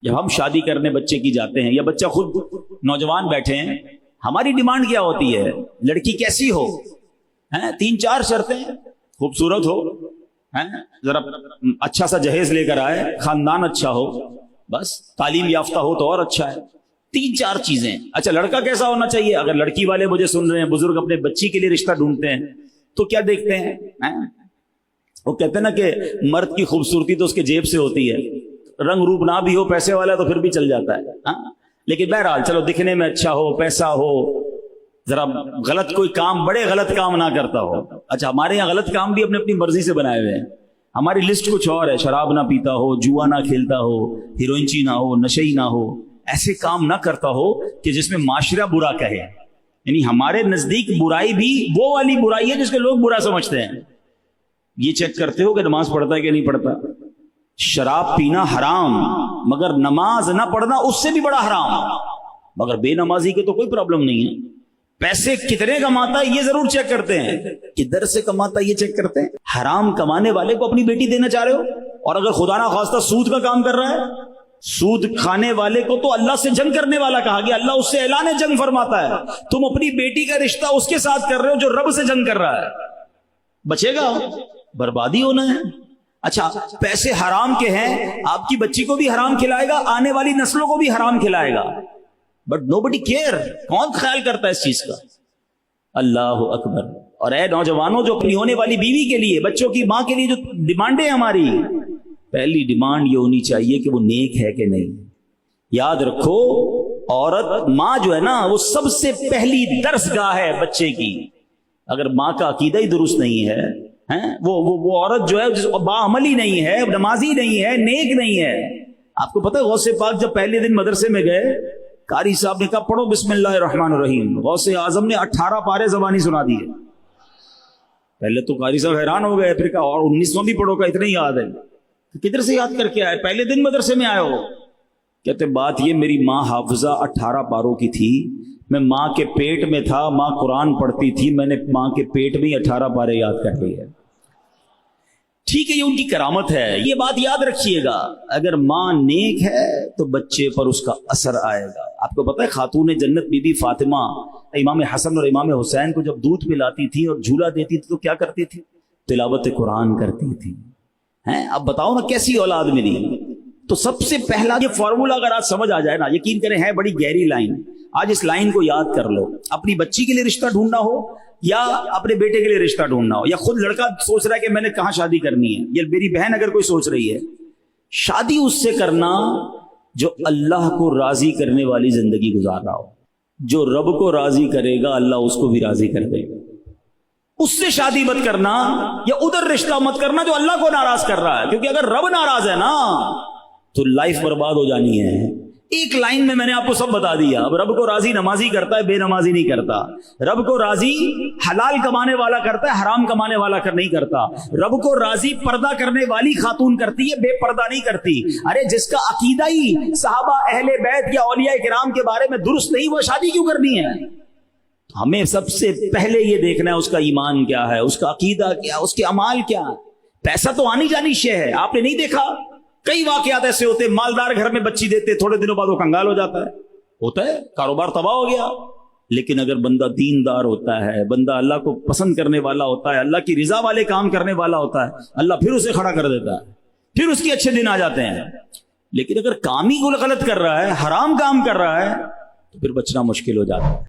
جب ہم شادی کرنے بچے کی جاتے ہیں یا بچہ خود نوجوان بیٹھے ہیں، ہماری ڈیمانڈ کیا ہوتی ہے؟ لڑکی کیسی ہو؟ 3-4 شرطیں، خوبصورت ہو، ذرا اچھا سا جہیز لے کر آئے، خاندان اچھا ہو، بس تعلیم یافتہ ہو تو اور اچھا ہے۔ 3-4 چیزیں۔ اچھا لڑکا کیسا ہونا چاہیے؟ اگر لڑکی والے مجھے سن رہے ہیں، بزرگ اپنے بچی کے لیے رشتہ ڈھونڈتے ہیں تو کیا دیکھتے ہیں؟ وہ کہتے ہیں نا کہ مرد کی خوبصورتی تو اس کے جیب سے ہوتی ہے، رنگ روپ نہ بھی ہو، پیسے والا تو پھر بھی چل جاتا ہے، لیکن بہرحال چلو دکھنے میں اچھا ہو، پیسہ ہو، ذرا غلط کوئی کام، بڑے غلط کام نہ کرتا ہو۔ اچھا ہمارے یہاں غلط کام بھی اپنی مرضی سے بنائے ہوئے ہیں، ہماری لسٹ کچھ اور ہے، شراب نہ پیتا ہو، جوا نہ کھیلتا ہو، ہیروئنچی نہ ہو، نشئی نہ ہو، ایسے کام نہ کرتا ہو کہ جس میں معاشرہ برا کہے۔ یعنی ہمارے نزدیک برائی بھی وہ والی برائی ہے جس کو لوگ برا سمجھتے ہیں۔ یہ چیک کرتے ہو کہ نماز پڑھتا ہے کہ نہیں پڑھتا؟ شراب پینا حرام، مگر نماز نہ پڑھنا اس سے بھی بڑا حرام، مگر بے نمازی کے تو کوئی پرابلم نہیں ہے۔ پیسے کتنے کماتا ہے یہ ضرور چیک کرتے ہیں، کدھر سے کماتا ہے یہ چیک کرتے ہیں۔ حرام کمانے والے کو اپنی بیٹی دینا چاہ رہے ہو، اور اگر خدا نہ خواستہ سود کا کام کر رہا ہے، سود کھانے والے کو تو اللہ سے جنگ کرنے والا کہا گیا، اللہ اس سے اعلان جنگ فرماتا ہے۔ تم اپنی بیٹی کا رشتہ اس کے ساتھ کر رہے ہو جو رب سے جنگ کر رہا ہے، بچے گا، بربادی ہونا ہے۔ اچھا پیسے حرام کے ہیں، آپ کی بچی کو بھی حرام کھلائے گا، آنے والی نسلوں کو بھی حرام کھلائے گا، بٹ nobody care۔ کون خیال کرتا ہے اس چیز کا؟ اللہ اکبر۔ اور اے نوجوانوں جو اپنی ہونے والی بیوی کے لیے، بچوں کی ماں کے لیے جو ڈیمانڈیں ہماری، پہلی ڈیمانڈ یہ ہونی چاہیے کہ وہ نیک ہے کہ نہیں۔ یاد رکھو عورت، ماں جو ہے نا وہ سب سے پہلی درس گاہ ہے بچے کی۔ اگر ماں کا عقیدہ ہی درست نہیں ہے، وہ عورت جو ہے باعملی نہیں ہے، نمازی نہیں ہے، نیک نہیں ہے۔ آپ کو پتہ ہے غوث پاک جب پہلے دن مدرسے میں گئے، قاری صاحب نے کہا پڑھو بسم اللہ الرحمن الرحیم، غوث اعظم نے 18 پارے زبانی سنا دیے۔ پہلے تو قاری صاحب حیران ہو گئے، پھر کہا اور 19واں بھی پڑھو، کا اتنا ہی یاد ہے؟ کدھر سے یاد کر کے آئے؟ پہلے دن مدرسے میں آئے ہو؟ کہتے بات یہ میری ماں حافظہ 18 پاروں کی تھی، میں ماں کے پیٹ میں تھا، ماں قرآن پڑھتی تھی، میں نے ماں کے پیٹ میں 18 پارے یاد کر لی ہے۔ ٹھیک ہے یہ ان کی کرامت ہے، یہ بات یاد رکھیے گا۔ اگر ماں نیک ہے تو بچے پر اس کا اثر آئے گا۔ آپ کو پتہ ہے خاتون جنت بی بی فاطمہ امام حسن اور امام حسین کو جب دودھ پلاتی تھی اور جھولا دیتی تھی تو کیا کرتی تھی؟ تلاوت قرآن کرتی تھی۔ اب بتاؤ نا کیسی اولاد ملی؟ تو سب سے پہلا یہ فارمولا اگر آج سمجھ آ جائے نا، یقین کریں ہے بڑی گہری لائن، آج اس لائن کو یاد کر لو۔ اپنی بچی کے لیے رشتہ ڈھونڈنا ہو یا اپنے بیٹے کے لیے رشتہ ڈھونڈنا ہو، یا خود لڑکا سوچ رہا ہے کہ میں نے کہاں شادی کرنی ہے، یا میری بہن اگر کوئی سوچ رہی ہے، شادی اس سے کرنا جو اللہ کو راضی کرنے والی زندگی گزار رہا ہو۔ جو رب کو راضی کرے گا اللہ اس کو بھی راضی کر دے گا۔ اس سے شادی مت کرنا، یا ادھر رشتہ مت کرنا جو اللہ کو ناراض کر رہا ہے، کیونکہ اگر رب ناراض ہے نا تو لائف برباد ہو جانی ہے۔ ایک لائن میں نے آپ کو سب بتا دیا۔ اب رب کو راضی نمازی کرتا ہے، بے نمازی نہیں کرتا۔ رب کو راضی حلال کمانے والا کرتا ہے، حرام کمانے والا نہیں کرتا۔ رب کو راضی پردہ کرنے والی خاتون کرتی ہے، بے پردہ نہیں کرتی۔ ارے جس کا عقیدہ ہی صحابہ اہل بیت یا اولیاء کرام کے بارے میں درست نہیں، وہ شادی کیوں کرنی ہے؟ ہمیں سب سے پہلے یہ دیکھنا ہے اس کا ایمان کیا ہے، اس کا عقیدہ کیا، اس کے اعمال کیا۔ پیسہ تو آنی جانی شے ہے، آپ نے نہیں دیکھا کئی واقعات ایسے ہوتے، مالدار گھر میں بچی دیتے، تھوڑے دنوں بعد وہ کنگال ہو جاتا ہے، ہوتا ہے، کاروبار تباہ ہو گیا۔ لیکن اگر بندہ دیندار ہوتا ہے، بندہ اللہ کو پسند کرنے والا ہوتا ہے، اللہ کی رضا والے کام کرنے والا ہوتا ہے، اللہ پھر اسے کھڑا کر دیتا ہے، پھر اس کے اچھے دن آ جاتے ہیں۔ لیکن اگر کام ہی غلط کر رہا ہے، حرام کام کر رہا ہے، تو پھر بچنا مشکل ہو جاتا ہے۔